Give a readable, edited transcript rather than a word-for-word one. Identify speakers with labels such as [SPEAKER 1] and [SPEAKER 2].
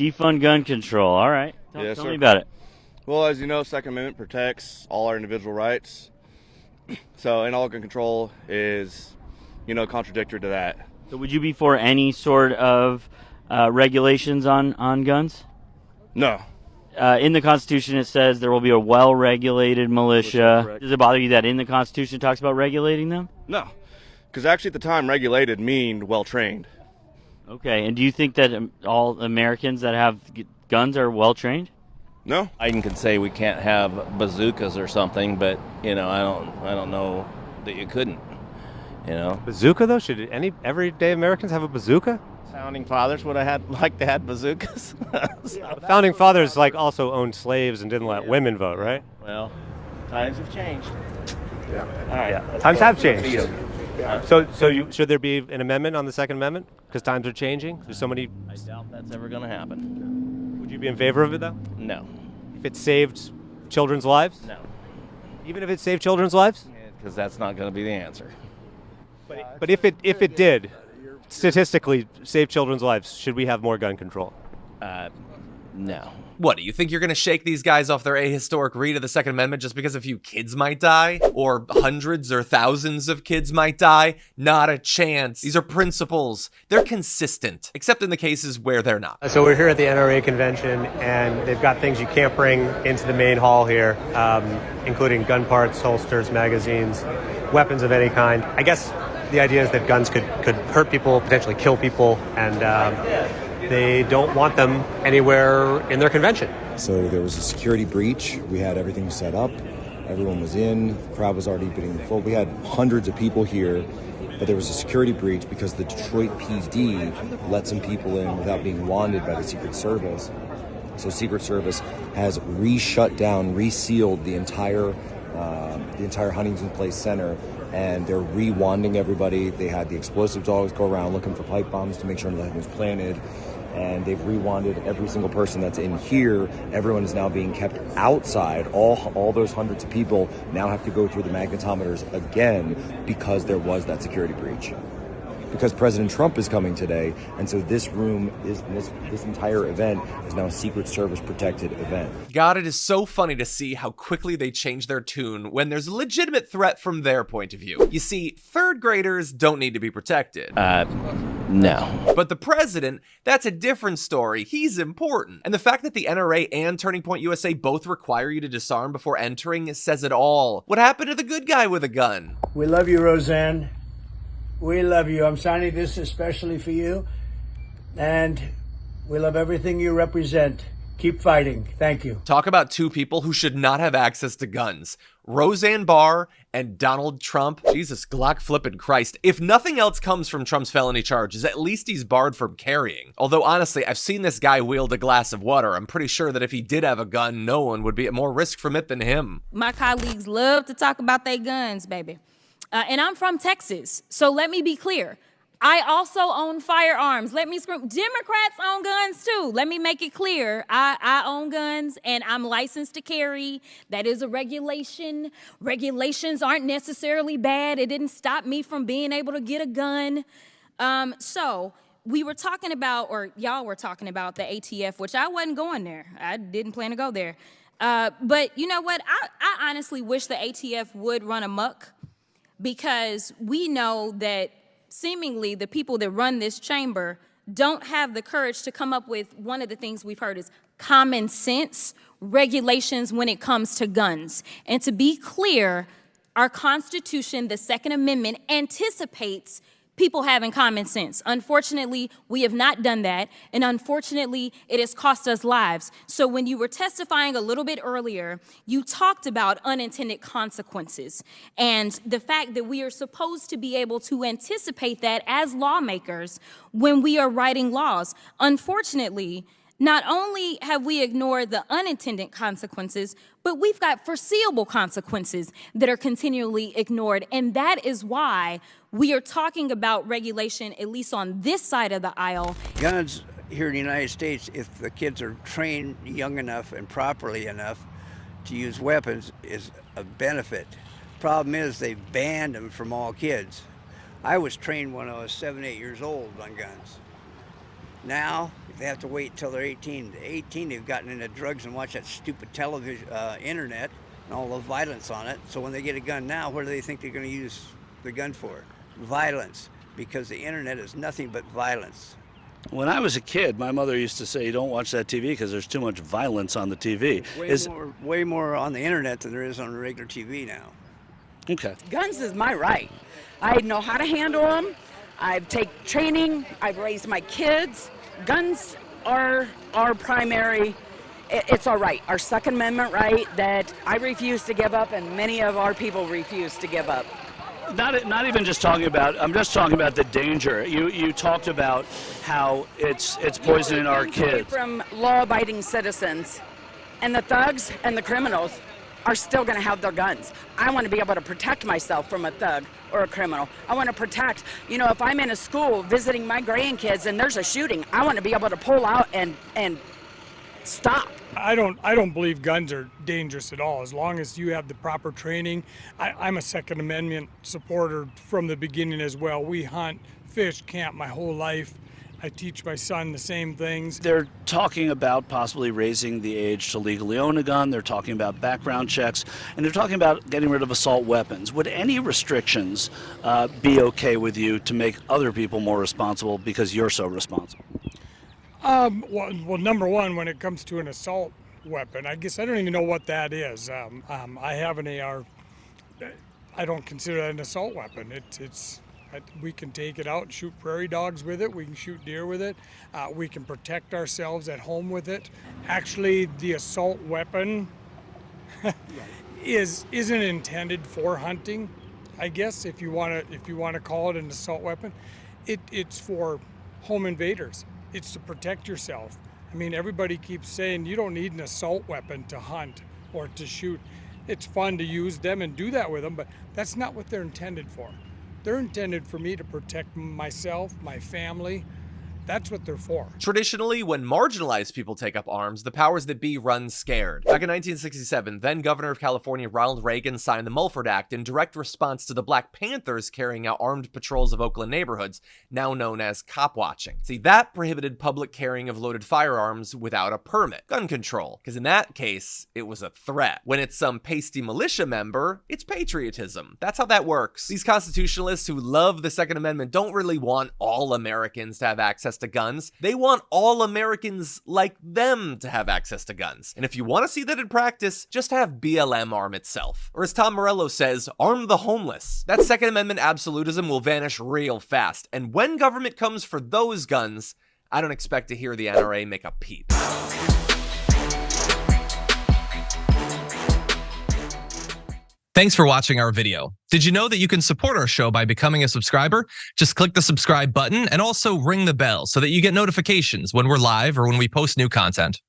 [SPEAKER 1] Defund gun control. All right. Tell me about it.
[SPEAKER 2] Well, as you know, Second Amendment protects all our individual rights. So, and all gun control is, contradictory to that.
[SPEAKER 1] So would you be for any sort of regulations on guns?
[SPEAKER 2] No.
[SPEAKER 1] In the Constitution, it says there will be a well-regulated militia.
[SPEAKER 2] Correct.
[SPEAKER 1] Does it bother you that in the Constitution it talks about regulating them?
[SPEAKER 2] No. Because actually at the time, regulated mean well-trained.
[SPEAKER 1] Okay, and do you think that all Americans that have guns are well-trained?
[SPEAKER 2] No.
[SPEAKER 3] Biden could say we can't have bazookas or something, but, I don't know that you couldn't,
[SPEAKER 4] Bazooka, though? Should everyday Americans have a bazooka?
[SPEAKER 3] Founding fathers would have liked to have bazookas.
[SPEAKER 4] Founding fathers also owned slaves and didn't let women vote, right?
[SPEAKER 3] Well, times have changed.
[SPEAKER 4] Yeah.
[SPEAKER 3] All right. Yeah.
[SPEAKER 4] Times have changed. Should there be an amendment on the Second Amendment? Because times are changing? There's so many...
[SPEAKER 3] I doubt that's ever going to happen.
[SPEAKER 4] Would you be in favor of it, though?
[SPEAKER 3] No.
[SPEAKER 4] If it saved children's lives?
[SPEAKER 3] No.
[SPEAKER 4] Even if it saved children's lives?
[SPEAKER 3] Because that's not going to be the answer.
[SPEAKER 4] But if it did, statistically save children's lives, should we have more gun control?
[SPEAKER 3] No.
[SPEAKER 5] What, do you think you're going to shake these guys off their ahistoric read of the Second Amendment just because a few kids might die? Or hundreds or thousands of kids might die? Not a chance. These are principles. They're consistent, except in the cases where they're not.
[SPEAKER 4] So we're here at the NRA convention, and they've got things you can't bring into the main hall here, including gun parts, holsters, magazines, weapons of any kind. I guess the idea is that guns could hurt people, potentially kill people, and they don't want them anywhere in their convention.
[SPEAKER 6] So there was a security breach. We had everything set up. Everyone was in. The crowd was already getting full. We had hundreds of people here, but there was a security breach because the Detroit PD let some people in without being wanted by the Secret Service. So Secret Service has re-shut down, resealed the entire Huntington Place Center, and they're re-wanding everybody. They had the explosive dogs go around looking for pipe bombs to make sure nothing was planted, and they've re-wanded every single person that's in here. Everyone is now being kept outside. All those hundreds of people now have to go through the magnetometers again because there was that security breach. Because President Trump is coming today, and so this room is this entire event is now a Secret Service protected event.
[SPEAKER 5] God, it is so funny to see how quickly they change their tune when there's a legitimate threat from their point of view. You see, third graders don't need to be protected.
[SPEAKER 3] No.
[SPEAKER 5] But the president, that's a different story. He's important. And the fact that the NRA and Turning Point USA both require you to disarm before entering says it all. What happened to the good guy with a gun?
[SPEAKER 7] We love you, Roseanne. We love you. I'm signing this especially for you. And we love everything you represent. Keep fighting. Thank you.
[SPEAKER 5] Talk about two people who should not have access to guns. Roseanne Barr and Donald Trump. Jesus, Glock flippin' Christ. If nothing else comes from Trump's felony charges, at least he's barred from carrying. Although honestly, I've seen this guy wield a glass of water. I'm pretty sure that if he did have a gun, no one would be at more risk from it than him.
[SPEAKER 8] My colleagues love to talk about their guns, baby. And I'm from Texas, so let me be clear. I also own firearms. Let me scream. Democrats own guns too. Let me make it clear. I own guns and I'm licensed to carry. That is a regulation. Regulations aren't necessarily bad. It didn't stop me from being able to get a gun. So we were talking about, or y'all were talking about the ATF, which I wasn't going there. I didn't plan to go there. But you know what? I honestly wish the ATF would run amok, because we know that seemingly the people that run this chamber don't have the courage to come up with one of the things we've heard is common sense regulations when it comes to guns. And to be clear, our Constitution, the Second Amendment, anticipates people having common sense. Unfortunately, we have not done that, and unfortunately, it has cost us lives. So when you were testifying a little bit earlier, you talked about unintended consequences and the fact that we are supposed to be able to anticipate that as lawmakers when we are writing laws. Unfortunately, not only have we ignored the unintended consequences, but we've got foreseeable consequences that are continually ignored. And that is why we are talking about regulation, at least on this side of the aisle.
[SPEAKER 9] Guns here in the United States, if the kids are trained young enough and properly enough to use weapons, is a benefit. Problem is they banned them from all kids. I was trained when I was 7, 8 years old on guns. Now, they have to wait until they're 18. At 18, they've gotten into drugs and watch that stupid television, internet, and all the violence on it. So when they get a gun now, what do they think they're going to use the gun for? Violence, because the internet is nothing but violence.
[SPEAKER 10] When I was a kid, my mother used to say, "Don't watch that TV because there's too much violence on the TV."
[SPEAKER 9] Way more on the internet than there is on regular TV now.
[SPEAKER 10] Okay.
[SPEAKER 11] Guns is my right. I know how to handle them. I've taken training. I've raised my kids. Guns are our primary. It's our right, our Second Amendment right that I refuse to give up, and many of our people refuse to give up.
[SPEAKER 10] Not even just talking about. I'm just talking about the danger. You talked about how it's poisoning our kids.
[SPEAKER 11] From law-abiding citizens, and the thugs and the criminals are still going to have their guns. I want to be able to protect myself from a thug or a criminal. I want to protect, if I'm in a school visiting my grandkids and there's a shooting, I want to be able to pull out and stop.
[SPEAKER 12] I don't believe guns are dangerous at all, as long as you have the proper training. I'm a Second Amendment supporter from the beginning as well. We hunt, fish, camp my whole life. I teach my son the same things.
[SPEAKER 10] They're talking about possibly raising the age to legally own a gun. They're talking about background checks, and they're talking about getting rid of assault weapons. Would any restrictions be okay with you to make other people more responsible because you're so responsible?
[SPEAKER 12] Well, number one, when it comes to an assault weapon, I guess I don't even know what that is. I have an AR. I don't consider that an assault weapon. We can take it out and shoot prairie dogs with it. We can shoot deer with it. We can protect ourselves at home with it. Actually, the assault weapon isn't intended for hunting. I guess if you want to call it an assault weapon, it's for home invaders. It's to protect yourself. I mean, everybody keeps saying you don't need an assault weapon to hunt or to shoot. It's fun to use them and do that with them, but that's not what they're intended for. They're intended for me to protect myself, my family. That's what they're for.
[SPEAKER 5] Traditionally, when marginalized people take up arms, the powers that be run scared. Back in 1967, then Governor of California Ronald Reagan signed the Mulford Act in direct response to the Black Panthers carrying out armed patrols of Oakland neighborhoods, now known as cop watching. See, that prohibited public carrying of loaded firearms without a permit, gun control, because in that case, it was a threat. When it's some pasty militia member, it's patriotism. That's how that works. These constitutionalists who love the Second Amendment don't really want all Americans to have access to guns. They want all Americans like them to have access to guns. And if you want to see that in practice, just have BLM arm itself. Or as Tom Morello says, arm the homeless. That Second Amendment absolutism will vanish real fast. And when government comes for those guns, I don't expect to hear the NRA make a peep.
[SPEAKER 13] Thanks for watching our video. Did you know that you can support our show by becoming a subscriber? Just click the subscribe button and also ring the bell so that you get notifications when we're live or when we post new content.